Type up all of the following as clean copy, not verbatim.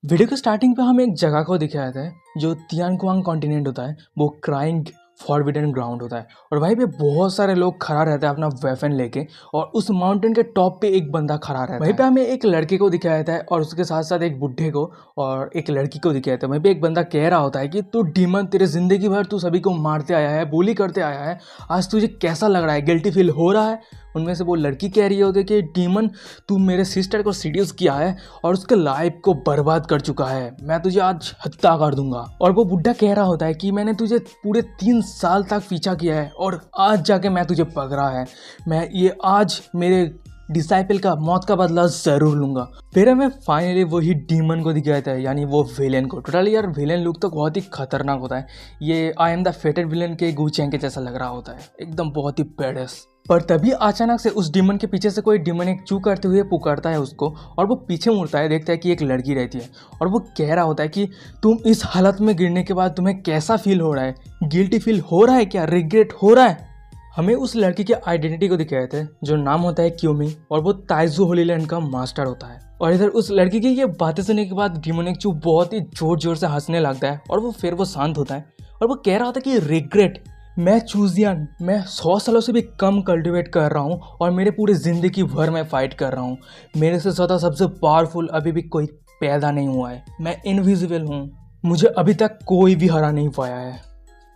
Video के starting पे हमें एक जगह को दिखाया था जो तियानकुआंग कॉन्टिनेंट होता है, वो क्राइंग फॉरबिडन ग्राउंड होता है। और वहीं पे बहुत सारे लोग खड़ा रहते हैं अपना वेपन लेके, और उस माउंटेन के टॉप पे एक बंदा खड़ा रहता है। वहीं पे हमें एक लड़के को दिखाया जाता है और उसके साथ साथ एक बुढ़े को और एक लड़की को दिखाया जाता है। वहीं पे एक बंदा कह रहा होता है कि तू डीमन, तेरे जिंदगी भर तू सभी को मारते आया है, bully करते आया है, आज तुझे कैसा लग रहा है, गिल्टी फील हो रहा है? उनमें से वो लड़की कह रही होती है कि डीमन, तू मेरे सिस्टर को सीड्यूस किया है और उसके लाइफ को बर्बाद कर चुका है, मैं तुझे आज हत्या कर दूंगा। और वो बुढ़ा कह रहा होता है कि मैंने तुझे पूरे 3 साल तक पीछा किया है और आज जाके मैं तुझे पकड़ा है, मैं ये आज मेरे डिसाइपल का मौत का बदला जरूर लूंगा। फिर हमें फाइनली वही डीमन को दिखाया था, यानी वो विलेन को। टोटली यार विलेन लुक तो बहुत ही खतरनाक होता है। ये आई एम द फेटेड विलेन के गुचैंग के जैसा लग रहा होता है, एकदम बहुत ही बेडस। पर तभी अचानक से उस डीमन के पीछे से कोई डीमन एक चू करते हुए पुकारता है उसको, और वो पीछे मुड़ता है, देखता है कि एक लड़की रहती है और वो कह रहा होता है कि तुम इस हालत में गिरने के बाद तुम्हें कैसा फील हो रहा है, गिल्टी फील हो रहा है क्या, रिग्रेट हो रहा है? हमें उस लड़की के आइडेंटिटी को दिखाए थे जो नाम होता है क्यूमी, और वो ताइजू होलीलैंड का मास्टर होता है। और इधर उस लड़की की ये बातें सुनने के बाद डीमोनिक चू बहुत ही जोर जोर से हंसने लगता है, और वो फिर वो शांत होता है और वो कह रहा होता है कि रिग्रेट, मैं चूजियन, मैं 100 सालों से भी कम कल्टिवेट कर रहा हूँ और मेरे पूरे ज़िंदगी भर मैं फाइट कर रहा हूँ, मेरे से ज़्यादा सबसे पावरफुल अभी भी कोई पैदा नहीं हुआ है, मैं इनविजिबल हूँ, मुझे अभी तक कोई भी हरा नहीं पाया है।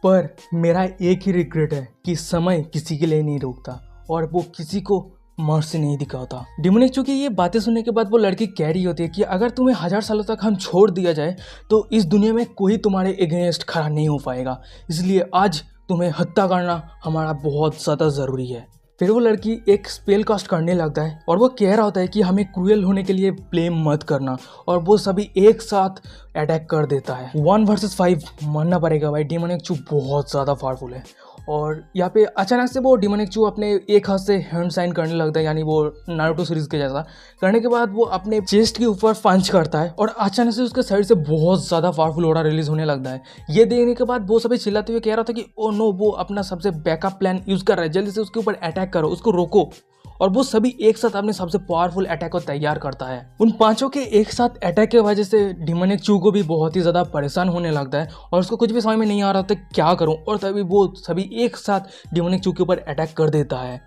पर मेरा एक ही रिग्रेट है कि समय किसी के लिए नहीं रोकता और वो किसी को मर्सी नहीं दिखाता। डीमोनिक चू की ये बातें सुनने के बाद वो लड़की कह रही होती है कि अगर तुम्हें 1000 सालों तक हम छोड़ दिया जाए तो इस दुनिया में कोई तुम्हारे अगेंस्ट खड़ा नहीं हो पाएगा, इसलिए आज तुम्हें हत्या करना हमारा बहुत ज़्यादा ज़रूरी है। फिर वो लड़की एक स्पेल कास्ट करने लगता है और वो कह रहा होता है कि हमें क्रूएल होने के लिए ब्लेम मत करना, और वो सभी एक साथ अटैक कर देता है। 1 वर्सेस 5 मानना पड़ेगा भाई, डीमोनिक चू बहुत ज़्यादा पावरफुल है। और यहाँ पे अचानक से वो डीमोनिक चू अपने एक हाथ से हैंड साइन करने लगता है, यानी वो नारुतो सीरीज के जैसा। करने के बाद वो अपने चेस्ट के ऊपर पंच करता है और अचानक से उसके साइड से बहुत ज़्यादा पावरफुल ऑरा रिलीज होने लगता है। ये देखने के बाद वो सभी चिल्लाते हुए कह रहा था कि ओ नो, वो अपना सबसे बैकअप प्लान यूज़ कर रहा है, जल्दी से उसके ऊपर अटैक करो, उसको रोको। और वो सभी एक साथ अपने सबसे पावरफुल अटैक को तैयार करता है। उन पांचों के एक साथ अटैक की वजह से डीमोनिक चू को भी बहुत ही ज़्यादा परेशान होने लगता है और उसको कुछ भी समझ में नहीं आ रहा था क्या करूं, और तभी वो सभी एक साथ डीमोनिक चू के ऊपर अटैक कर देता है।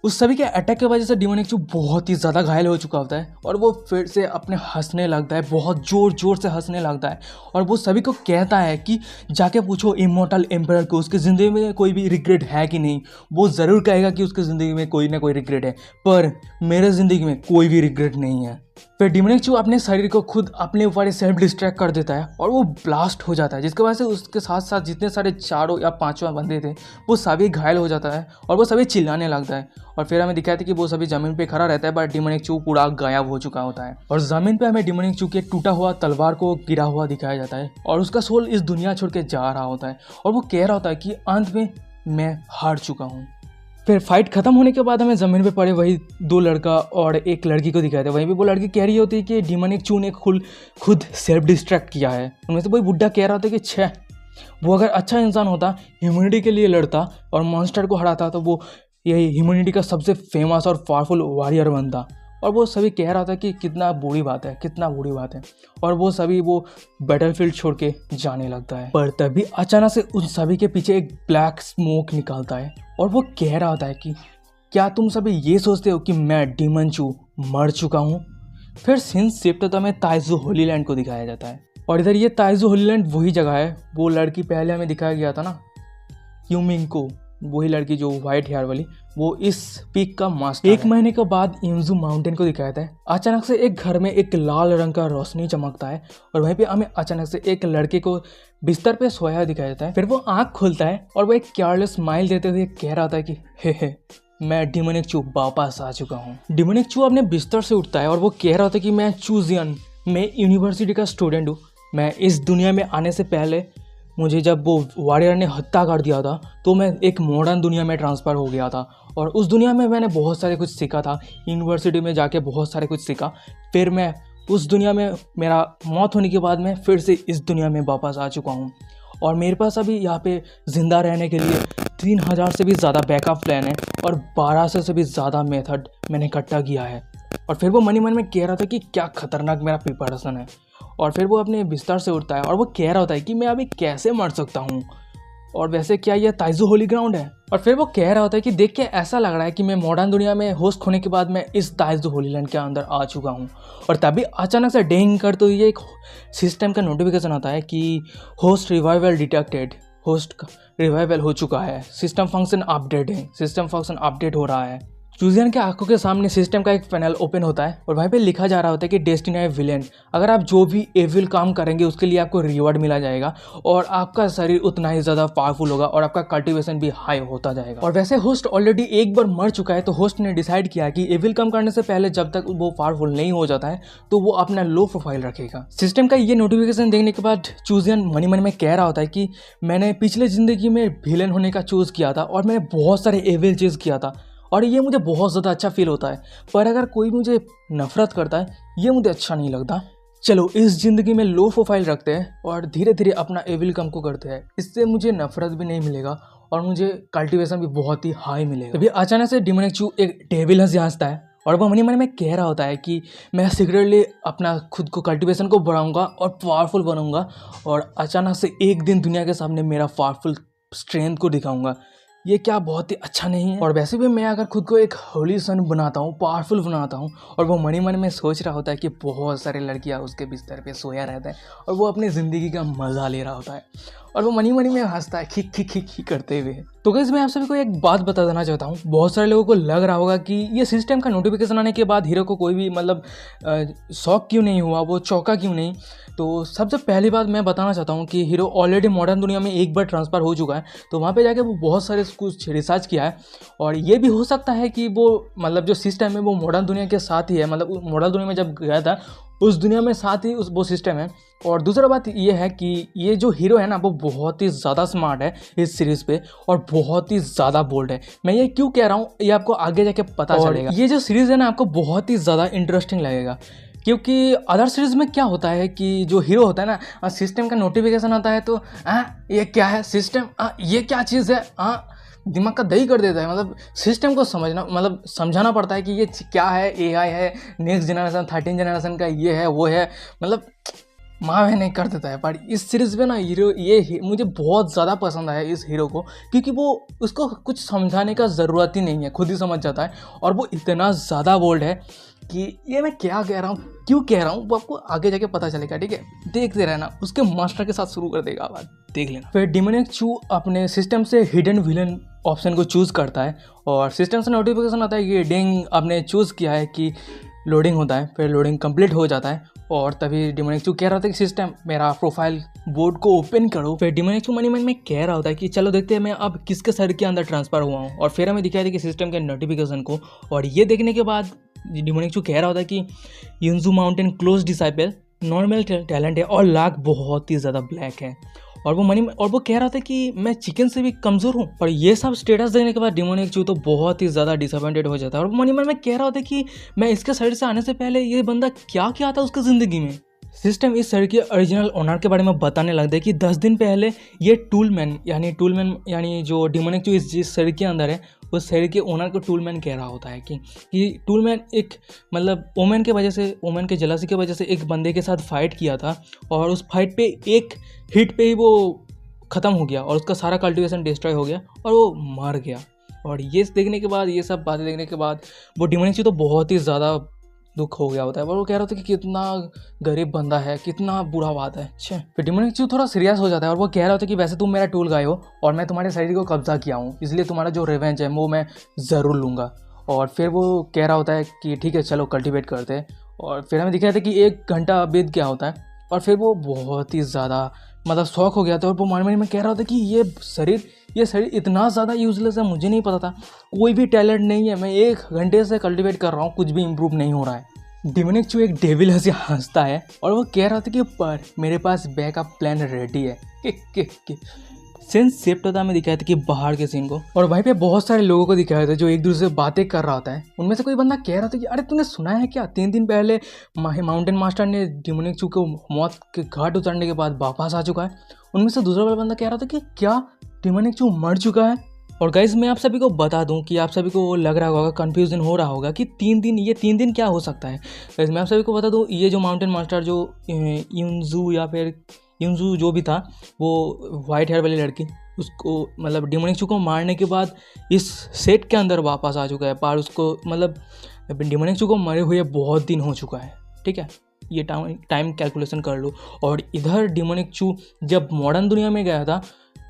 उस सभी के अटैक की वजह से डीमोनिक चू बहुत ही ज़्यादा घायल हो चुका होता है और वो फिर से अपने हंसने लगता है, बहुत ज़ोर ज़ोर से हंसने लगता है। और वो सभी को कहता है कि जाके पूछो इमोर्टल एम्परर को उसकी ज़िंदगी में कोई भी रिग्रेट है कि नहीं। वो ज़रूर कहेगा कि उसकी ज़िंदगी में कोई ना कोई रिग्रेट है, पर मेरे ज़िंदगी में कोई भी रिग्रेट नहीं है। फिर डीमोनिक चू अपने शरीर को खुद अपने ऊपर सेल्फ डिस्ट्रैक्ट कर देता है और वो ब्लास्ट हो जाता है, जिसकी वजह से उसके साथ साथ जितने सारे 4 या 5 बंदे थे वो सभी घायल हो जाता है और वो सभी चिल्लाने लगता है। और फिर हमें दिखाया था कि वो सभी ज़मीन पे खड़ा रहता है, बट डीमोनिक चू पूरा गायब हो चुका होता है। और ज़मीन पे हमें डीमोनिक चू के टूटा हुआ तलवार को गिरा हुआ दिखाया जाता है और उसका सोल इस दुनिया छोड़ के जा रहा होता है और वो कह रहा होता है कि अंत में मैं हार चुका हूँ। फिर फाइट खत्म होने के बाद हमें ज़मीन पे पड़े वही 2 लड़का और एक लड़की को दिखाया था। वहीं पे वो लड़की कह रही होती है कि डीमोनिक चू ने खुद सेल्फ डिस्ट्रैक्ट किया है। उनमें से वही बुड्ढा कह रहा था कि छः, वो अगर अच्छा इंसान होता, ह्यूमैनिटी के लिए लड़ता और मॉन्स्टर को हराता, तो वो यही ह्यूमैनिटी का सबसे फेमस और पावरफुल वॉरियर बनता। और वो सभी कह रहा था कि कितना बुरी बात है, कितना बुरी बात है। और वो सभी वो बैटलफील्ड छोड़ के जाने लगता है। पर तभी अचानक से उन सभी के पीछे एक ब्लैक स्मोक निकलता है और वो कह रहा होता है कि क्या तुम सभी ये सोचते हो कि मैं डीमन चू मर चुका हूँ? फिर सीन शिफ्ट होता हमें ताइजू होलीलैंड को दिखाया जाता है। और इधर ये ताइजू होलीलैंड वही जगह है, वो लड़की पहले हमें दिखाया गया था ना, यूमिंग को, वही लड़की जो वाइट हेयर वाली, वो इस पीक का मास्टर। 1 महीने के बाद इंजू माउंटेन को दिखाया था। अचानक से एक घर में एक लाल रंग का रोशनी चमकता है और वहीं पे हमें अचानक से एक लड़के को बिस्तर पे सोया दिखाया जाता है। फिर वो आंख खुलता है और वो एक केयरलेस स्माइल देते हुए कह रहा था कि हे मैं डीमोनिक चू वापस आ चुका हूँ। डीमोनिक चू अपने बिस्तर से उठता है और वो कह रहा था कि मैं चूजियन, मैं यूनिवर्सिटी का स्टूडेंट हूँ। मैं इस दुनिया में आने से पहले मुझे जब वो वॉरियर ने हत्या कर दिया था तो मैं एक मॉडर्न दुनिया में ट्रांसफ़र हो गया था और उस दुनिया में मैंने बहुत सारे कुछ सीखा था, यूनिवर्सिटी में जाके बहुत सारे कुछ सीखा। फिर मैं उस दुनिया में, मेरा मौत होने के बाद मैं फिर से इस दुनिया में वापस आ चुका हूँ और मेरे पास अभी यहाँ पे ज़िंदा रहने के लिए 3000 से भी ज़्यादा बैकअप प्लान है और 1200 से भी ज़्यादा मेथड मैंने इकट्ठा किया है। और फिर वो मन ही मन में कह रहा था कि क्या खतरनाक मेरा प्रिपरेशन है। और फिर वो अपने बिस्तर से उठता है और वो कह रहा होता है कि मैं अभी कैसे मर सकता हूँ, और वैसे क्या ये ताइजू होली ग्राउंड है। और फिर वो कह रहा होता है कि देख के ऐसा लग रहा है कि मैं मॉडर्न दुनिया में होस्ट होने के बाद मैं इस ताइजू होली लैंड के अंदर आ चुका हूँ। और तभी अचानक से डेंग कर तो ये एक सिस्टम का नोटिफिकेशन आता है कि होस्ट रिवाइवल डिटेक्टेड, होस्ट का रिवाइवल हो चुका है, सिस्टम फंक्शन अपडेट है, सिस्टम फंक्शन अपडेट हो रहा है। चूजियन के आंखों के सामने सिस्टम का एक पैनल ओपन होता है और वहीं पे लिखा जा रहा होता है कि डेस्टिनी है विलेन, अगर आप जो भी एविल काम करेंगे उसके लिए आपको रिवॉर्ड मिला जाएगा और आपका शरीर उतना ही ज़्यादा पावरफुल होगा और आपका कल्टिवेशन भी हाई होता जाएगा। और वैसे होस्ट ऑलरेडी एक बार मर चुका है, तो होस्ट ने डिसाइड किया कि एविल काम करने से पहले जब तक वो पावरफुल नहीं हो जाता है तो वो अपना लो प्रोफाइल रखेगा। सिस्टम का ये नोटिफिकेशन देखने के बाद चूजियन मन ही मन में कह रहा होता है कि मैंने पिछले ज़िंदगी में विलेन होने का चूज़ किया था और मैंने बहुत सारे एविल चीज़ किया था और ये मुझे बहुत ज़्यादा अच्छा फील होता है, पर अगर कोई मुझे नफरत करता है ये मुझे अच्छा नहीं लगता। चलो इस ज़िंदगी में लो प्रोफाइल रखते हैं और धीरे धीरे अपना एविल कम को करते हैं, इससे मुझे नफरत भी नहीं मिलेगा और मुझे कल्टिवेशन भी बहुत ही हाई मिलेगा। तभी अचानक से डेमोनिक चू एक डेविल हंसी हंसता है और वो मनी मन में कह रहा होता है कि मैं सीक्रेटली अपना खुद को कल्टिवेशन को बढ़ाऊंगा और पावरफुल बनूंगा और अचानक से एक दिन दुनिया के सामने मेरा पावरफुल स्ट्रेंथ को दिखाऊंगा। ये क्या बहुत ही अच्छा नहीं है? और वैसे भी मैं अगर खुद को एक होली सन बनाता हूँ, पावरफुल बनाता हूँ, और वो मनी मन में सोच रहा होता है कि बहुत सारे लड़कियाँ उसके बिस्तर पे सोया रहता है और वो अपनी ज़िंदगी का मज़ा ले रहा होता है और वो मनी मनी में हंसता है खिक खिक खिक खिक करते हुए। तो गाइस मैं आप सभी को एक बात बता देना चाहता हूँ, बहुत सारे लोगों को लग रहा होगा कि ये सिस्टम का नोटिफिकेशन आने के बाद हीरो को कोई भी मतलब शौक क्यों नहीं हुआ, वो चौंका क्यों नहीं। तो सबसे पहली बात मैं बताना चाहता हूँ कि हीरो ऑलरेडी मॉडर्न दुनिया में एक बार ट्रांसफ़र हो चुका है, तो वहाँ पे जाके वो बहुत सारे कुछ रिसर्च किया है और ये भी हो सकता है कि वो मतलब जो सिस्टम है वो मॉडर्न दुनिया के साथ ही है, मतलब मॉडर्न दुनिया में जब गया था उस दुनिया में साथ ही वो सिस्टम है। और दूसरा बात ये है कि ये जो हीरो है ना वो बहुत ही ज़्यादा स्मार्ट है इस सीरीज़ पे और बहुत ही ज़्यादा बोल्ड है। मैं ये क्यों कह रहा हूँ ये आपको आगे जाके पता चलेगा। ये जो सीरीज़ है ना आपको बहुत ही ज़्यादा इंटरेस्टिंग लगेगा, क्योंकि अदर सीरीज़ में क्या होता है कि जो हीरो होता है ना सिस्टम का नोटिफिकेशन आता है तो ये क्या है सिस्टम, ये क्या चीज़ है, दिमाग का दही कर देता है। मतलब सिस्टम को समझाना पड़ता है कि ये क्या है, एआई है, नेक्स्ट जनरेशन 13 जनरेशन का ये है वो है, मतलब माँ नहीं कर देता है। पर इस सीरीज़ में ना हीरो ये मुझे बहुत ज़्यादा पसंद आया इस हीरो को, क्योंकि वो उसको कुछ समझाने का ज़रूरत ही नहीं है, खुद ही समझ जाता है और वो इतना ज़्यादा बोल्ड है कि ये मैं क्या कह रहा हूँ क्यों कह रहा हूँ वो आपको आगे जाके पता चलेगा। ठीक है, देखते रहना, उसके मास्टर के साथ शुरू कर देगा, बात देख लेना। फिर डेमोनिक चू अपने सिस्टम से हिडन विलन ऑप्शन को चूज़ करता है और सिस्टम से नोटिफिकेशन आता है कि डेंग आपने चूज़ किया है कि लोडिंग होता है। फिर लोडिंग कंप्लीट हो जाता है और तभी डेमोनिक चू कह रहा था कि सिस्टम मेरा प्रोफाइल बोर्ड को ओपन करो। फिर डेमोनिक चू मनी मन में कह रहा होता है कि चलो देखते हैं मैं अब किसके सर के अंदर ट्रांसफ़र हुआ हूँ, और फिर हमें दिखाई दी कि सिस्टम के नोटिफिकेशन को। और ये देखने के बाद डेमोनिक चू कह रहा होता है कि युनजू mountain close disciple normal talent है और लाख बहुत ही ज़्यादा ब्लैक है। और वो कह रहा था कि मैं चिकन से भी कमज़ोर हूँ। पर ये सब स्टेटस देखने के बाद डेमोनिक चू तो बहुत ही ज़्यादा डिसअपॉइंटेड हो जाता है और वो मन में कह रहा होता है कि मैं इसके साइड से आने से पहले ये बंदा क्या क्या था उसकी ज़िंदगी में। सिस्टम इस शहर के ओरिजिनल ओनर के बारे में बताने लगता है कि 10 दिन पहले ये टूलमैन यानी जो डेमोनिक चू जिस शहर के अंदर है उस शहर के ओनर को टूलमैन कह रहा होता है कि टूलमैन एक मतलब ओमन के जलासी की वजह से एक बंदे के साथ फाइट किया था और उस फाइट पे एक हिट पे ही वो ख़त्म हो गया और उसका सारा कल्टिवेशन डिस्ट्रॉय हो गया और वो मर गया। और ये देखने के बाद, ये सब बातें देखने के बाद वो डेमोनिक चू तो बहुत ही ज़्यादा दुख हो गया होता है और वो कह रहा था कि कितना गरीब बंदा है, कितना बुरा बात है। अच्छा, फिर डेमोनिक चू थोड़ा सीरियस हो जाता है और वो कह रहा होता है कि वैसे तुम मेरा टूल गाय हो और मैं तुम्हारे शरीर को कब्जा किया हूँ, इसलिए तुम्हारा जो रिवेंज है वो मैं ज़रूर लूँगा। और फिर वो कह रहा होता है कि ठीक है चलो कल्टिवेट करते हैं। और फिर हमें दिखाया था कि 1 घंटा बीत गया होता है और फिर वो बहुत ही ज़्यादा मतलब शौक हो गया था और वो मन में कह रहा था कि ये शरीर इतना ज़्यादा यूजलेस है, मुझे नहीं पता था, कोई भी टैलेंट नहीं है, मैं 1 घंटे से कल्टिवेट कर रहा हूँ, कुछ भी इम्प्रूव नहीं हो रहा है। डेमोनिक चू एक डेविल हंसी हंसता है और वो कह रहा था कि पर मेरे पास बैकअप प्लान रेडी है। सीन शिफ्ट होता है, हमें दिखाया था कि बाहर के सीन को और वहीं पे बहुत सारे लोगों को दिखाया था जो एक दूसरे से बातें कर रहा था। उनमें से कोई बंदा कह रहा था कि अरे तूने सुना है क्या, 3 दिन पहले माउंटेन मास्टर ने डेमोनिक चू को मौत के घाट उतरने के बाद वापस आ चुका है। उनमें से दूसरा वाला बंदा कह रहा था कि क्या डेमोनिक चू मर चुका है। और गाइज मैं आप सभी को बता दूं कि आप सभी को लग रहा होगा, कन्फ्यूजन हो रहा होगा कि 3 दिन क्या हो सकता है। गाइज मैं आप सभी को बता दूं, ये जो माउंटेन मास्टर जो युनजू या फिर युनजू जो भी था, वो वाइट हेयर वाली लड़की, उसको मतलब डिमोनिक को मारने के बाद इस सेट के अंदर वापस आ चुका है। पर उसको मतलब डिमोनिक को मरे हुए बहुत दिन हो चुका है, ठीक है, ये टाइम कैलकुलेशन कर लो। और इधर डिमोनिक चू जब मॉडर्न दुनिया में गया था,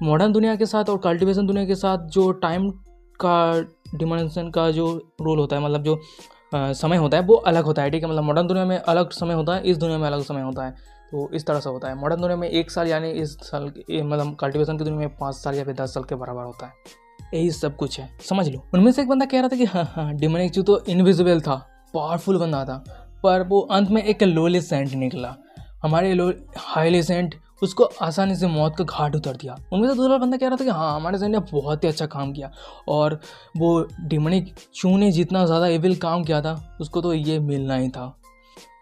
मॉडर्न दुनिया के साथ और कल्टिवेशन दुनिया के साथ जो टाइम का डिमोनेशन का जो रोल होता है, मतलब जो समय होता है वो अलग होता है, ठीक है। मतलब मॉडर्न दुनिया में अलग समय होता है, इस दुनिया में अलग समय होता है। तो इस तरह से होता है, मॉडर्न दुनिया में 1 साल यानी इस साल मतलब कल्टिवेशन की दुनिया में 5 साल या फिर 10 साल के बराबर होता है। यही सब कुछ है, समझ लो। उनमें से एक बंदा कह रहा था कि हाँ डिमोनिक चू तो इनविजिबल था, पावरफुल बंदा था, पर वो अंत में एक लोली सेंट निकला। हमारे हाईली सेंट उसको आसानी से मौत का घाट उतर दिया। उनमें से दूसरा बंदा कह रहा था कि हाँ हमारे सेंट ने बहुत ही अच्छा काम किया, और वो डिमोनिक चू ने जितना ज़्यादा एविल काम किया था उसको तो ये मिलना ही था।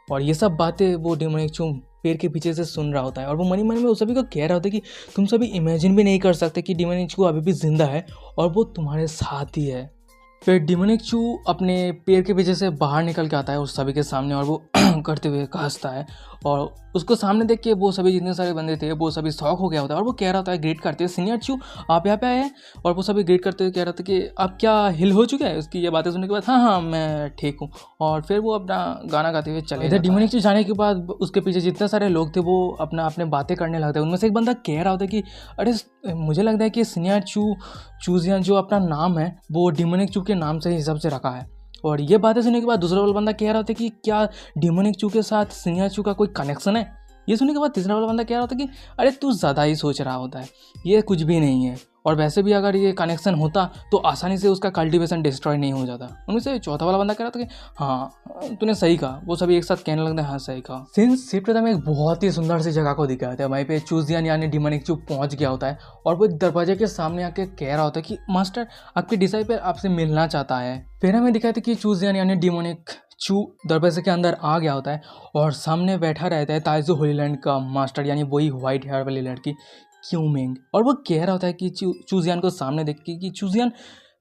और ये सब बातें वो डिमोनिक चू पेड़ के पीछे से सुन रहा होता है, और वो मन ही मन में उस सभी को कह रहा होता है कि तुम सभी इमेजिन भी नहीं कर सकते कि डिमोनिक चू अभी भी जिंदा है और वो तुम्हारे साथ ही है। फिर डिमोनिक चू अपने पेड़ के पीछे से बाहर निकल के आता है उस सभी के सामने, और वो करते हुए हंसता है, और उसको सामने देख के वो सभी जितने सारे बंदे थे वो सभी शॉक हो गया होता है। और वो कह रहा होता है, ग्रेट करते हैं, सीनियर चू आप यहाँ पे आए हैं। और वो सभी ग्रेट करते हुए कह रहा था कि आप क्या हिल हो चुके हैं। उसकी ये बातें सुनने के बाद हाँ मैं ठीक हूँ, और फिर वो अपना गाना गाते हुए चले। इधर डिमोनिक चू जाने के बाद उसके पीछे जितने सारे लोग थे वो अपने बातें करने लगते हैं। उनमें से एक बंदा कह रहा होता है कि अरे मुझे लगता है कि सीनियर चूजियन जो अपना नाम है वो डिमोनिक चू के नाम से हिसाब से रखा है। और ये बातें सुनने के बाद दूसरा वाला बंदा कह रहा था कि क्या डिमोनिक चू के साथ सीनियर चू का कोई कनेक्शन है। ये सुनने के बाद तीसरा वाला बंदा कह रहा था कि अरे तू ज़्यादा ही सोच रहा होता है, ये कुछ भी नहीं है, और वैसे भी अगर ये कनेक्शन होता तो आसानी से उसका कल्टीवेशन डिस्ट्रॉय नहीं हो जाता। उनमें से चौथा वाला बंदा कह रहा था कि हाँ तूने सही कहा। वो सभी एक साथ कहने लगते हैं हाँ सही कहा। सिंस शिफ्ट में एक बहुत ही सुंदर सी जगह को दिखाया था, वहीं पे चूजियन यानी डिमोनिक चू पहुंच गया होता है, और वो एक दरवाजे के सामने आके कह रहा होता है कि मास्टर आपके डिसाइपल आपसे मिलना चाहता है। फिर हमें दिखाया था कि चूजियन यानी डिमोनिक चू दरवाजे के अंदर आ गया होता है, और सामने बैठा रहता है ताइजू होलीलैंड का मास्टर यानी वही वाइट हेयर वाली लड़की क्यूमिंग। और वो कह रहा होता है कि चूजियन को सामने देख के कि चूजियन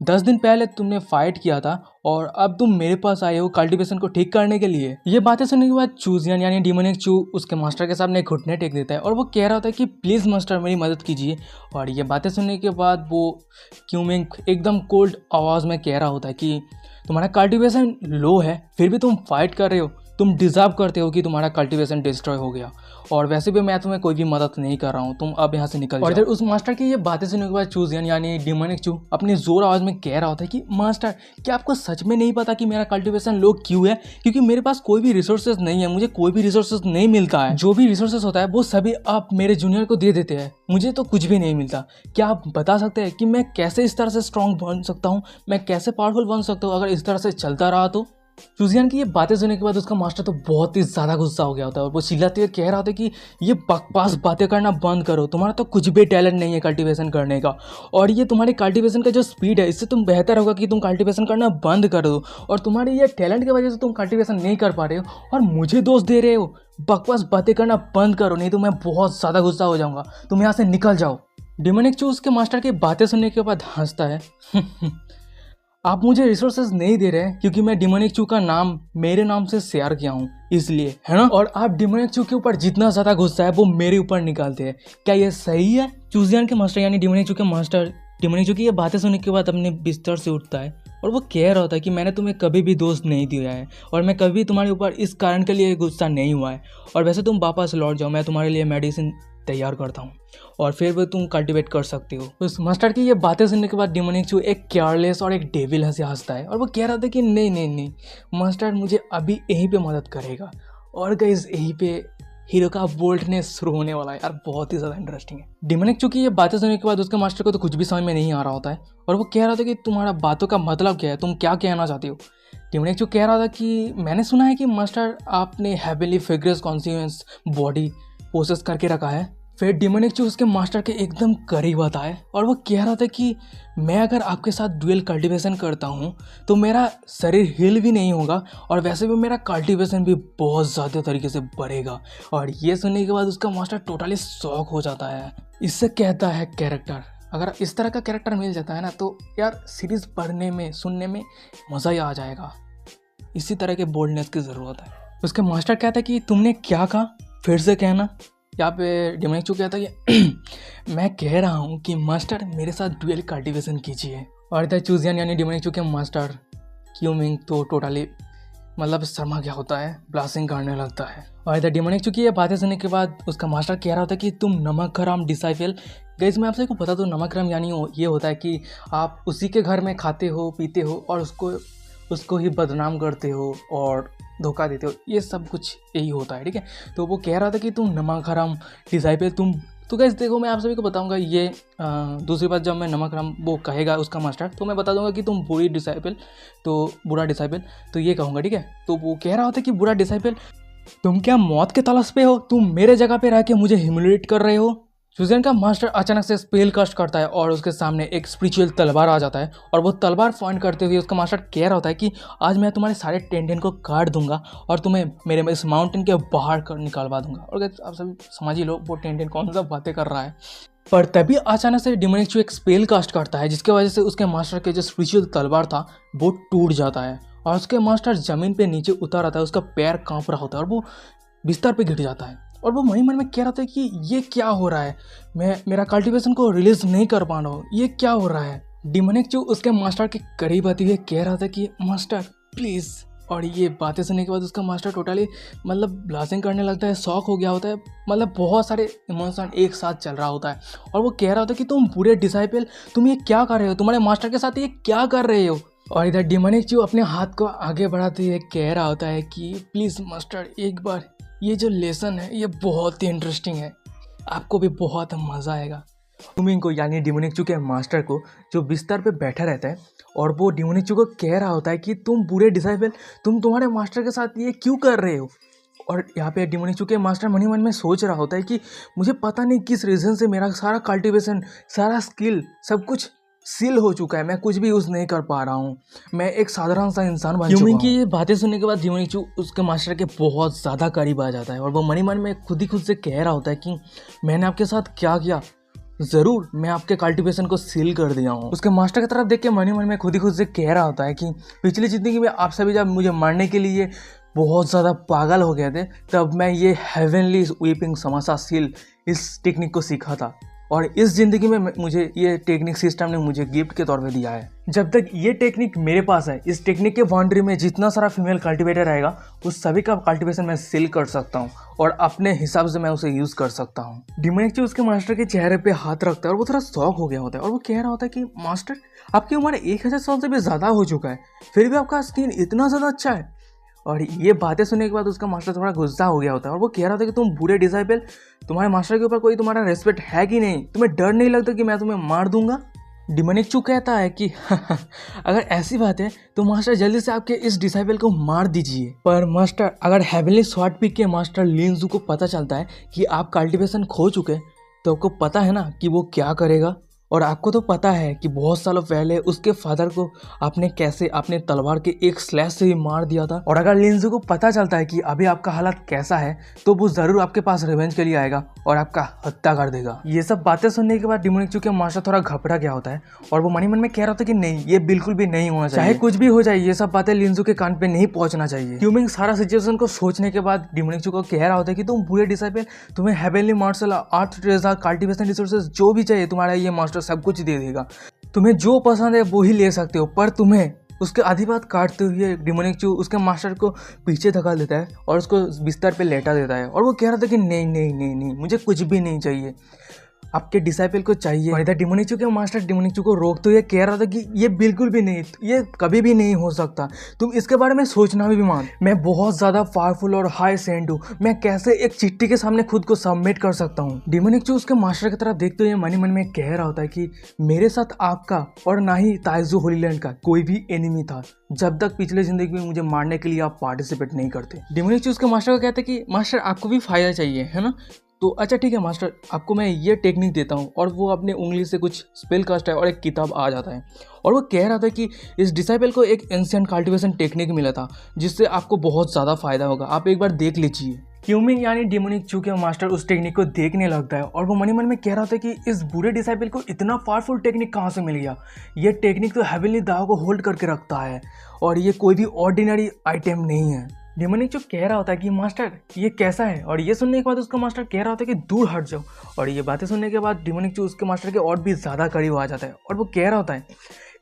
10 दिन पहले तुमने फाइट किया था और अब तुम मेरे पास आए हो कल्टीवेशन को ठीक करने के लिए। ये बातें सुनने के बाद चूजियन यानी डिमोनिक चू उसके मास्टर के सामने घुटने टेक देता है, और वो कह रहा होता है कि प्लीज़ मास्टर मेरी मदद कीजिए। और ये बातें सुनने के बाद वो क्यूमिंग एकदम कोल्ड आवाज़ में कह रहा होता है कि तुम्हारा कल्टीवेशन लो है फिर भी तुम फाइट कर रहे हो, तुम डिजर्व करते हो कि तुम्हारा कल्टीवेशन डिस्ट्रॉय हो गया, और वैसे भी मैं तुम्हें कोई भी मदद नहीं कर रहा हूँ, तुम अब यहाँ से निकल जाओ। और इधर उस मास्टर की ये बातें सुनने के बाद चूजियन यानी डिमोनिक चू अपनी जोर आवाज़ में कह रहा होता है कि मास्टर क्या आपको सच में नहीं पता कि मेरा कल्टीवेशन लो क्यों है? क्योंकि मेरे पास कोई भी रिसोर्सेज नहीं है, मुझे कोई भी रिसोर्सेज नहीं मिलता है, जो भी रिसोर्सेज होता है वो सभी आप मेरे जूनियर को दे देते हैं, मुझे तो कुछ भी नहीं मिलता। क्या आप बता सकते हैं कि मैं कैसे इस तरह से स्ट्रॉन्ग बन सकता हूँ, मैं कैसे पावरफुल बन सकता हूँ अगर इस तरह से चलता रहा तो? चूजियन की ये बातें सुनने के बाद उसका मास्टर तो बहुत ही ज़्यादा गुस्सा हो गया होता है, और वो चिल्लाते हुए कह रहा होता है कि ये बकवास बातें करना बंद करो, तुम्हारा तो कुछ भी टैलेंट नहीं है कल्टीवेशन करने का, और ये तुम्हारे कल्टीवेशन का जो स्पीड है इससे तुम बेहतर होगा कि तुम कल्टीवेशन करना बंद कर दो, और तुम्हारे ये टैलेंट की वजह से तुम कल्टीवेशन नहीं कर पा रहे हो और मुझे दोष दे रहे हो। बकवास बातें करना बंद करो, नहीं तो मैं बहुत ज़्यादा गुस्सा हो जाऊँगा, तुम यहाँ से निकल जाओ। डिमोनिक चू उसके मास्टर की बातें सुनने के बाद हंसता है आप मुझे रिसोर्सेज नहीं दे रहे क्योंकि मैं डिमोनिक चू का नाम मेरे नाम से शेयर किया हूँ इसलिए, है ना? और आप डिमोनिक चू के ऊपर जितना ज़्यादा गुस्सा है वो मेरे ऊपर निकालते हैं, क्या ये सही है? चूजियन के मास्टर यानी डिमोनिक चू के मास्टर डिमोनिक चू की ये बातें सुनने के बाद अपने बिस्तर से उठता है, और वो कह रहा होता है कि मैंने तुम्हें कभी भी दोस्त नहीं दिया है, और मैं कभी तुम्हारे ऊपर इस कारण के लिए गुस्सा नहीं हुआ है, और वैसे तुम वापस लौट जाओ, मैं तुम्हारे लिए मेडिसिन तैयार करता हूँ और फिर वो तुम कल्टीवेट कर सकती हो। उस मास्टर की ये बातें सुनने के बाद डिमोनिक चू एक केयरलेस और एक डेविल से हंसता है, और वो कह रहा था कि नहीं नहीं नहीं मास्टर मुझे अभी यहीं पे मदद करेगा। और गाइस यहीं पे हीरो का बोल्डनेस शुरू होने वाला है यार, बहुत ही ज़्यादा इंटरेस्टिंग है। डिमोनिक चू की ये बातें सुनने के बाद उसके मास्टर को तो कुछ भी समझ में नहीं आ रहा होता है, और वो कह रहा था कि तुम्हारा बातों का मतलब क्या है, तुम क्या कहना चाहते हो? डिमोनिक चू कह रहा था कि मैंने सुना है कि मास्टर आपने heavenly figures conscious body possess करके रखा है। फिर डिमोनिक चू उसके मास्टर के एकदम करीब आता है, और वो कह रहा था कि मैं अगर आपके साथ ड्यूअल कल्टीवेशन करता हूँ तो मेरा शरीर हील भी नहीं होगा, और वैसे भी मेरा कल्टीवेशन भी बहुत ज़्यादा तरीके से बढ़ेगा। और ये सुनने के बाद उसका मास्टर टोटली शॉक हो जाता है। इससे कहता है कैरेक्टर अगर इस तरह का कैरेक्टर मिल जाता है ना तो यार सीरीज़ पढ़ने में सुनने में मज़ा ही आ जाएगा। इसी तरह के बोल्डनेस की ज़रूरत है। उसके मास्टर कहता है कि तुमने क्या कहा, फिर से कहना। यहाँ पे डिमोनिक कहता है कि मैं कह रहा हूँ कि मास्टर मेरे साथ ड्यूअल कल्टीवेशन कीजिए। और इधर चूजियन यानी डिमोनिक के मास्टर क्यूमिंग तो टोटली मतलब शर्मा गया होता है, ब्लास्टिंग करने लगता है। और इधर डिमोनिक चूंकि ये बातें सुनने के बाद उसका मास्टर कह रहा होता है कि तुम नमक हराम डिसाइपल। गाइस मैं आपसे को बता दूं, नमक हराम यानी ये होता है कि आप उसी के घर में खाते हो पीते हो और उसको ही बदनाम करते हो और धोखा देते हो, ये सब कुछ यही होता है, ठीक है। तो वो कह रहा था कि तुम नमक हराम डिसाइपल तुम। तो गाइस देखो मैं आप सभी को बताऊंगा ये दूसरी बात, जब मैं नमक हराम वो कहेगा उसका मास्टर तो मैं बता दूंगा कि तुम बुरी डिसाइपल, तो बुरा डिसाइपल तो ये कहूँगा, ठीक है। तो वो कह रहा होता कि बुरा डिसाइपल तुम क्या मौत के तलाश पे हो, तुम मेरे जगह पे रह के मुझे ह्यूमिलेट कर रहे हो। सुजैन का मास्टर अचानक से स्पेल कास्ट करता है और उसके सामने एक स्पिरिचुअल तलवार आ जाता है और वो तलवार पॉइंट करते हुए उसका मास्टर कह रहा होता है कि आज मैं तुम्हारे सारे टेंडेन को काट दूंगा और तुम्हें मेरे इस माउंटेन के बाहर कर निकालवा दूंगा। और आप सभी समझ ही लो वो टेंडेन कौन सा बातें कर रहा है। पर तभी अचानक से डिमोनिक एक स्पेल कास्ट करता है जिसकी वजह से उसके मास्टर के जो स्पिरिचुअल तलवार था वो टूट जाता है और उसके मास्टर ज़मीन पे नीचे उतर आता है, उसका पैर कांप रहा होता है और वो बिस्तर पे गिर जाता है। और वो मन ही मन में कह रहा था कि ये क्या हो रहा है, मैं मेरा कल्टीवेशन को रिलीज नहीं कर पा रहा हूँ, ये क्या हो रहा है। डिमोनिक जो उसके मास्टर के करीब आते हुए कह रहा था कि मास्टर प्लीज़। और ये बातें सुनने के बाद उसका मास्टर टोटली मतलब ब्लास्टिंग करने लगता है, शॉक हो गया होता है, मतलब बहुत सारे इमोशन एक साथ चल रहा होता है। और वो कह रहा होता है कि तुम बुरे डिसाइपल, तुम ये क्या कर रहे हो, तुम्हारे मास्टर के साथ ये क्या कर रहे हो। और इधर डिमोनिक जो अपने हाथ को आगे बढ़ाते हुए कह रहा होता है कि प्लीज़ मास्टर एक बार, ये जो लेसन है ये बहुत ही इंटरेस्टिंग है, आपको भी बहुत मज़ा आएगा। क्यूमिंग को यानी डिमोनिक के मास्टर को जो बिस्तर पे बैठा रहता है और वो डिमोनिक को कह रहा होता है कि तुम बुरे डिसाइपल, तुम तुम्हारे मास्टर के साथ ये क्यों कर रहे हो। और यहाँ पे डिमोनिक के मास्टर मन ही मन में सोच रहा होता है कि मुझे पता नहीं किस रीज़न से मेरा सारा कल्टीवेशन, सारा स्किल, सब कुछ सील हो चुका है, मैं कुछ भी यूज़ नहीं कर पा रहा हूँ, मैं एक साधारण सा इंसान बन चुका हूँ। की ये बातें सुनने के बाद डिमोनिक उसके मास्टर के बहुत ज़्यादा करीब आ जाता है और वो मन ही मन में खुद ही खुद से कह रहा होता है कि मैंने आपके साथ क्या किया, ज़रूर मैं आपके कल्टीवेशन को सील कर दिया हूँ। उसके मास्टर की तरफ देख के मन ही मन में खुद ही खुद से कह रहा होता है कि पिछली ज़िंदगी में आप सभी जब मुझे मारने के लिए बहुत ज़्यादा पागल हो गए थे तब मैं ये हेवनली वीपिंग समासा सील इस टेक्निक को सीखा था और इस ज़िंदगी में मुझे ये टेक्निक सिस्टम ने मुझे गिफ्ट के तौर पे दिया है। जब तक ये टेक्निक मेरे पास है, इस टेक्निक के बाउंड्री में जितना सारा फीमेल कल्टीवेटर रहेगा उस सभी का कल्टीवेशन मैं सील कर सकता हूँ और अपने हिसाब से मैं उसे यूज़ कर सकता हूँ। डिमोनिक उसके मास्टर के चेहरे पे हाथ रखता है और वो थोड़ा शॉक हो गया होता है और वो कह रहा होता है कि मास्टर आपकी उम्र 1000 साल से भी ज़्यादा हो चुका है, फिर भी आपका स्किन इतना ज़्यादा अच्छा है। और ये बातें सुनने के बाद उसका मास्टर थोड़ा गुस्सा हो गया होता है और वो कह रहा था कि तुम बुरे डिसाइपल, तुम्हारे मास्टर के ऊपर कोई तुम्हारा रेस्पेक्ट है कि नहीं, तुम्हें डर नहीं लगता कि मैं तुम्हें मार दूंगा। डिमोनिक कहता है कि अगर ऐसी बात है तो मास्टर जल्दी से आपके इस डिसाइपल को मार दीजिए। पर मास्टर अगर हेवनली स्वॉर्ड पीक के मास्टर लिनजू को पता चलता है कि आप कल्टीवेशन खो चुके तो आपको पता है ना कि वो क्या करेगा। और आपको तो पता है कि बहुत सालों पहले उसके फादर को आपने कैसे अपने तलवार के एक स्लैश से ही मार दिया था। और अगर लिंजू को पता चलता है कि अभी आपका हालत कैसा है तो वो ज़रूर आपके पास रिवेंज के लिए आएगा और आपका हत्या कर देगा। ये सब बातें सुनने के बाद डिमोनिक के मास्टर थोड़ा घबरा गया होता है और वो मन में कह रहा था कि नहीं, ये बिल्कुल भी नहीं होना चाहिए, चाहे कुछ भी हो जाए ये सब बातें लिंजू के कान पे नहीं पहुंचना चाहिए। क्यूमिंग सारा सिचुएशन को सोचने के बाद डिमोनिक को कह रहा होता है कि तुम बुरे डिसाइपल, तुम्हें heavenly martial art, treasure, cultivation resources जो भी चाहिए तुम्हारा ये मास्टर सब कुछ दे देगा, तुम्हें जो पसंद है वो ही ले सकते हो। पर तुम्हें उसके आधी बात काटते हुए डिमोनिक उसके मास्टर को पीछे धकेल देता है और उसको बिस्तर पे लेटा देता है और वो कह रहा था कि नहीं नहीं नहीं नहीं, मुझे कुछ भी नहीं चाहिए, आपके डिसाइपल को चाहिए। और इधर डिमोनिक के मास्टर डिमोनिक को रोकते हुए कह रहा था कि ये बिल्कुल भी नहीं, ये कभी भी नहीं हो सकता, तुम इसके बारे में सोचना भी मत, मैं बहुत ज़्यादा पावरफुल और हाई सेंट हूँ, मैं कैसे एक चिट्ठी के सामने खुद को सबमिट कर सकता हूँ। डिमोनिक उसके मास्टर की तरफ देखते हुए मन में कह रहा होता है कि मेरे साथ आपका और ना ही ताइजू होलीलैंड का कोई भी एनिमी था जब तक पिछले जिंदगी में मुझे मारने के लिए आप पार्टिसिपेट नहीं करते। डिमोनिक उसके मास्टर को कहते हैं कि मास्टर आपको भी फायदा चाहिए है ना, तो अच्छा ठीक है मास्टर, आपको मैं ये टेक्निक देता हूँ। और वो अपने उंगली से कुछ स्पेल कास्ट है और एक किताब आ जाता है और वो कह रहा था कि इस डिसाइपल को एक एंशिएंट कल्टीवेशन टेक्निक मिला था जिससे आपको बहुत ज़्यादा फायदा होगा, आप एक बार देख लीजिए। क्यूमिंग यानी डिमोनिक चू के मास्टर उस टेक्निक को देखने लगता है और वो मन ही मन में कह रहा होता है कि इस बुरे डिसाइपल को इतना पावरफुल टेक्निक कहाँ से मिल गया। ये टेक्निक तो हेवनली दाव को होल्ड करके रखता है और ये कोई भी ऑर्डिनरी आइटम नहीं है। डिमोनिक चू कह रहा होता है कि मास्टर ये कैसा है, और ये सुनने के बाद उसका मास्टर कह रहा होता है कि दूर हट जाओ। और ये बातें सुनने के बाद डिमोनिक चू उसके मास्टर के और भी ज़्यादा करीब आ जाता है और वो कह रहा होता है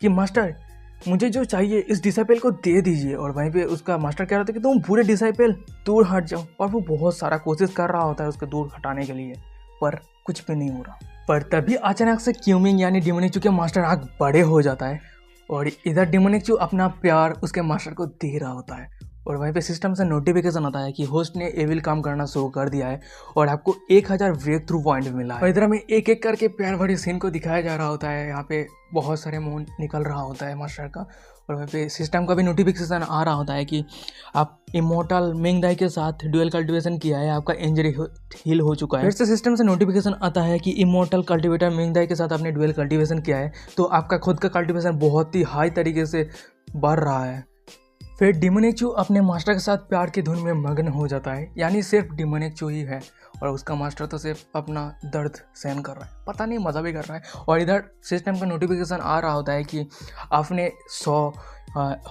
कि मास्टर मुझे जो चाहिए इस डिसाइपल को दे दीजिए। और वहीं पे उसका मास्टर कह रहा था कि तुम पूरे डिसाइपल दूर हट जाओ। और वो बहुत सारा कोशिश कर रहा होता है उसको दूर हटाने के लिए, पर कुछ भी नहीं हो रहा। पर तभी अचानक से क्यूमिंग यानी डिमोनिक चू के मास्टर आग बड़े हो जाता है और इधर डिमोनिक चू अपना प्यार उसके मास्टर को दे रहा होता है। और वहीं पे सिस्टम से नोटिफिकेशन आता है कि होस्ट ने एविल काम करना शुरू कर दिया है और आपको 1000 ब्रेक थ्रू पॉइंट मिला है। और इधर हमें एक एक करके प्यार भरी सीन को दिखाया जा रहा होता है। यहाँ पे बहुत सारे मुंह निकल रहा होता है मास्टर का। और वहीं पे सिस्टम का भी नोटिफिकेशन आ रहा होता है कि आप इमोर्टल मिंगदाई के साथ ड्यूअल कल्टिवेशन किया है, आपका इंजरी हील हो चुका है। फिर से सिस्टम से नोटिफिकेशन आता है कि इमोर्टल कल्टिवेटर मिंगदाई के साथ आपने ड्यूअल कल्टिवेशन किया है, तो आपका खुद का कल्टिवेशन बहुत ही हाई तरीके से बढ़ रहा है। फिर डिमोनिक चू अपने मास्टर के साथ प्यार की धुन में मग्न हो जाता है, यानी सिर्फ डिमोनिक चू ही है और उसका मास्टर तो सिर्फ अपना दर्द सहन कर रहा है, पता नहीं मज़ा भी कर रहा है। और इधर सिस्टम का नोटिफिकेशन आ रहा होता है कि आपने 100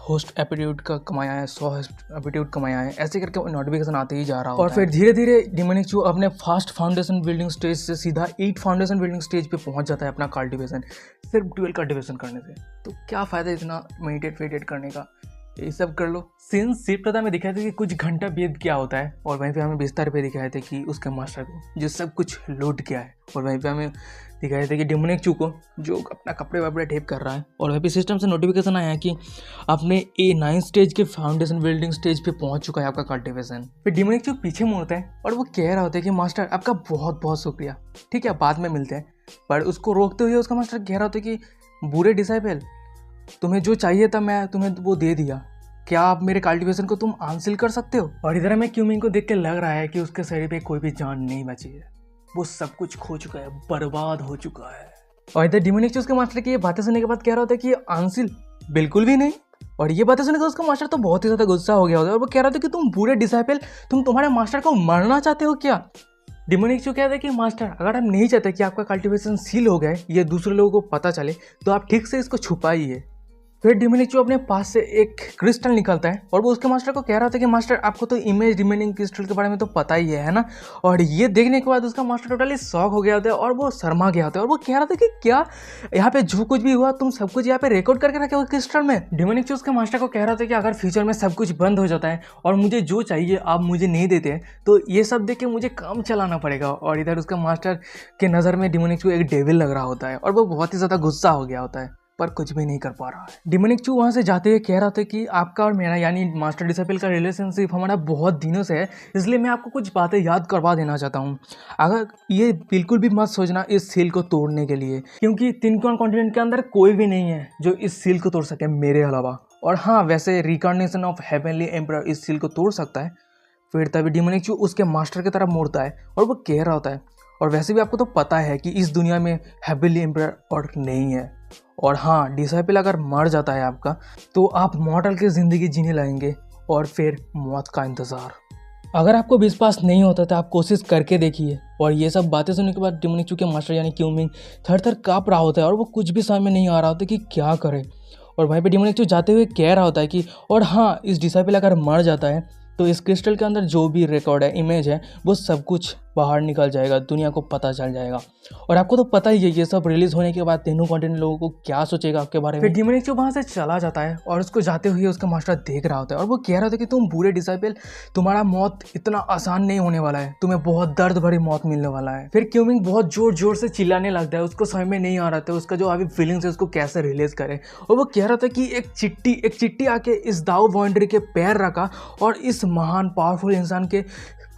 होस्ट एपिट्यूड का कमाया है, 100 होस्ट एपिट्यूड कमाया है, ऐसे करके नोटिफिकेशन आते ही जा रहा होता है। और फिर धीरे धीरे डिमोनिक चू अपने फास्ट फाउंडेशन बिल्डिंग स्टेज से सीधा 8 फाउंडेशन बिल्डिंग स्टेज पे पहुंच जाता है अपना कल्टिवेशन, सिर्फ ड्यूअल कल्टिवेशन करने से। तो क्या फ़ायदा इतना मेडिटेट करने का, ये सब कर लो। सीन शिफ्ट प्रथा में दिखाया था कि कुछ घंटा बीत क्या होता है और वहीं पे हमें बिस्तर पे दिखाए थे कि उसके मास्टर को जो सब कुछ लूट गया है। और वहीं पे हमें दिखाए थे कि डिमोनिक चू को जो अपना कपड़े वपड़े टेप कर रहा है। और वहीं पे सिस्टम से नोटिफिकेशन आया कि आपने A9 स्टेज के फाउंडेशन बिल्डिंग स्टेज पे पहुंच चुका है आपका कल्टिवेशन। फिर डिमोनिक चू पीछे मुड़ता है और वो कह रहा होता है कि मास्टर आपका बहुत बहुत शुक्रिया, ठीक है बाद में मिलते हैं। पर उसको रोकते हुए उसका मास्टर कह रहा होता है कि बुरे डिसाइपल, तुम्हें जो चाहिए था मैं तुम्हें वो दे दिया, क्या आप मेरे कल्टिवेशन को तुम हासिल कर सकते हो। और इधर हमें क्यूमिंग को देख के लग रहा है कि उसके शरीर पे कोई भी जान नहीं बची है, वो सब कुछ खो चुका है, बर्बाद हो चुका है। और इधर डिमोनिक चू उसके मास्टर की ये बातें सुनने के बाद कह रहा होता है कि हासिल बिल्कुल भी नहीं। और ये बातें सुनने के बाद उसका मास्टर तो बहुत ही ज़्यादा गुस्सा हो गया होता है और वो कह रहा था कि तुम बुरे डिसाइपल, तुम तुम्हारे मास्टर को मारना चाहते हो क्या। डिमोनिक चू कहता है कि मास्टर अगर आप नहीं चाहते कि आपका कल्टिवेशन सील हो गया है, ये दूसरे लोगों को पता चले, तो आप ठीक से इसको छुपाइए। फिर डिमोनिक चू अपने पास से एक क्रिस्टल निकलता है और वो उसके मास्टर को कह रहा था कि मास्टर आपको तो इमेज रिमेनिंग क्रिस्टल के बारे में तो पता ही है ना। और ये देखने के बाद उसका मास्टर टोटली शॉक हो गया होता है और वो शर्मा गया होता है और वो कह रहा था कि क्या यहाँ पे जो कुछ भी हुआ तुम सब कुछ यहाँ पे रिकॉर्ड करके रखे हो क्रिस्टल में। डिमोनिक चू उसके मास्टर को कह रहा था कि अगर फ्यूचर में सब कुछ बंद हो जाता है और मुझे जो चाहिए आप मुझे नहीं देते हैं, तो ये सब देख के मुझे काम चलाना पड़ेगा। और इधर उसका मास्टर के नज़र में डिमोनिक चू एक डेविल लग रहा होता है और वो बहुत ही ज़्यादा गुस्सा हो गया होता है, पर कुछ भी नहीं कर पा रहा है। डिमोनिक चू वहाँ से जाते हुए कह रहा था कि आपका और मेरा यानी मास्टर डिसाइपल का रिलेशनशिप हमारा बहुत दिनों से है, इसलिए मैं आपको कुछ बातें याद करवा देना चाहता हूँ। अगर ये बिल्कुल भी मत सोचना इस सील को तोड़ने के लिए, क्योंकि तिनकुआन कॉन्टिनेंट के अंदर कोई भी नहीं है जो इस सील को तोड़ सके मेरे अलावा। और हाँ, वैसे रिकॉग्निशन ऑफ हेवनली एम्परर इस सील को तोड़ सकता है। फिर तभी डिमोनिक चू उसके मास्टर की तरफ मुड़ता है और वो कह रहा होता है, और वैसे भी आपको तो पता है कि इस दुनिया में हेवनली एम्परर और नहीं है। और हाँ, डिसाइपल अगर मर जाता है आपका, तो आप मॉर्टल की ज़िंदगी जीने लगेंगे और फिर मौत का इंतज़ार। अगर आपको विश्वास नहीं होता तो आप कोशिश करके देखिए। और ये सब बातें सुनने के बाद डिमोनिक चू के मास्टर यानी क्यूमिंग थर काँप रहा होता है और वो कुछ भी समझ में नहीं आ रहा होता कि क्या करे। और वहीं पे डिमोनिक चू जाते हुए कह रहा होता है कि और हाँ, इस डिसाइपल अगर मर जाता है तो इस क्रिस्टल के अंदर जो भी रिकॉर्ड है, इमेज है, वो सब कुछ बाहर निकल जाएगा, दुनिया को पता चल जाएगा। और आपको तो पता ही है ये सब रिलीज होने के बाद तीनों कॉन्टिनेंट लोगों को क्या सोचेगा आपके बारे में। फिर डिमोनिक चू वहाँ से चला जाता है और उसको जाते हुए उसका मास्टर देख रहा होता है और वो कह रहा था कि तुम बुरे डिसाइपल, तुम्हारा मौत इतना आसान नहीं होने वाला है, तुम्हें बहुत दर्द भरी मौत मिलने वाला है। फिर क्यूमिंग बहुत जोर जोर से चिल्लाने लगता है, उसको समझ में नहीं आ रहा था उसका जो अभी फीलिंग्स है उसको कैसे रिलीज करे। और वो कह रहा था कि एक चिट्टी आके इस दाव बाउंड्री के पैर रखा और इस महान पावरफुल इंसान के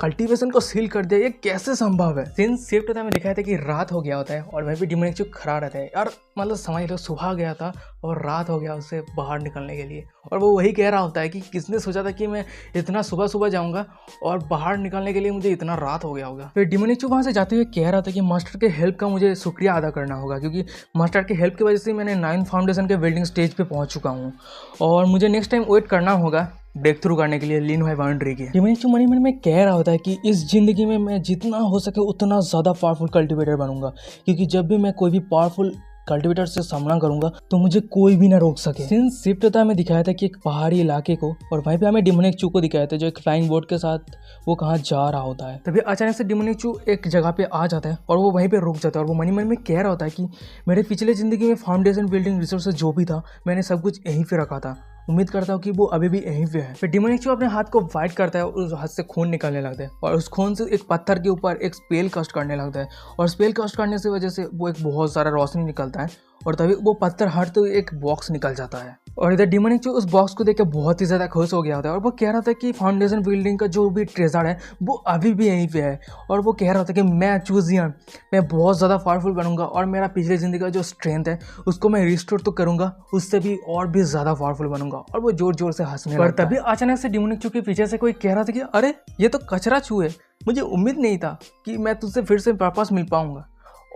कल्टीवेशन को सील कर दिया, ये कैसे संभव है। सीन शिफ्ट होता है, में दिखाया था कि रात हो गया होता है और वहीं पे डिमोनिक चू खड़ा रहता है। यार मतलब समझ लो, सुबह गया था और रात हो गया उससे बाहर निकलने के लिए। और वो वही कह रहा होता है कि किसने सोचा था कि मैं इतना सुबह सुबह जाऊंगा और बाहर निकलने के लिए मुझे इतना रात हो गया होगा। फिर डिमोनिक चू वहाँ से जाते हुए कह रहा था कि मास्टर के हेल्प का मुझे शुक्रिया अदा करना होगा, क्योंकि मास्टर के हेल्प की वजह से मैंने 9 फाउंडेशन के बिल्डिंग स्टेज पे पहुँच चुका हूँ और मुझे नेक्स्ट टाइम वेट करना होगा ब्रेक थ्रू करने के लिए लीन बाई बाउंड्री की। डिमोनिक मन ही मन में कह रहा होता है कि इस जिंदगी में मैं जितना हो सके उतना ज़्यादा पावरफुल कल्टिवेटर बनूंगा, क्योंकि जब भी मैं कोई भी पावरफुल कल्टिवेटर से सामना करूंगा तो मुझे कोई भी ना रोक सके। सीन्स शिफ्ट होता है, हमें दिखाया था कि एक पहाड़ी इलाके को, और वहीं पे हमें डिमोनिक चू को दिखाया था जो एक फ्लाइंग बोट के साथ वो कहाँ जा रहा होता है। तभी अचानक से डिमोनिक चू एक जगह पे आ जाता है और वो वहीं पे रुक जाता है, और वो मन ही मन में कह रहा होता है कि मेरे पिछले ज़िंदगी में फाउंडेशन बिल्डिंग रिसोर्सेज जो भी था मैंने सब कुछ यहीं पे रखा था, उम्मीद करता हूँ कि वो अभी भी यहीं पे है। फिर डिमोनिक चू अपने हाथ को वाइट करता है और उस हाथ से खून निकलने लगता है, और उस खून से एक पत्थर के ऊपर एक स्पेल कास्ट करने लगता है, और स्पेल कास्ट करने से वजह से वो एक बहुत सारा रोशनी निकलता है, और तभी वो पत्थर हटते हुए एक बॉक्स निकल जाता है। और इधर डिमोनिक चू उस बॉक्स को देख के बहुत ही ज़्यादा खुश हो गया होता है, और वो कह रहा था कि फाउंडेशन बिल्डिंग का जो भी ट्रेजर है वो अभी भी यहीं पे है, और वो कह रहा था कि मैं चूजियन, मैं बहुत ज़्यादा पावरफुल बनूंगा और मेरा पिछले ज़िंदगी का जो स्ट्रेंथ है उसको मैं रिस्टोर तो करूंगा, उससे भी और भी ज़्यादा पावरफुल बनूंगा। और वो जोर जोर से हंसने लगता है। पर तभी अचानक से डिमोनिक चू के पीछे से कोई कह रहा था कि अरे ये तो कचरा चू है, मुझे उम्मीद नहीं था कि मैं तुझसे फिर से वापस मिल पाऊंगा।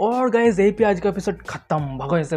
और गाइस यही पे आज का एपिसोड खत्म। भागो ऐसे।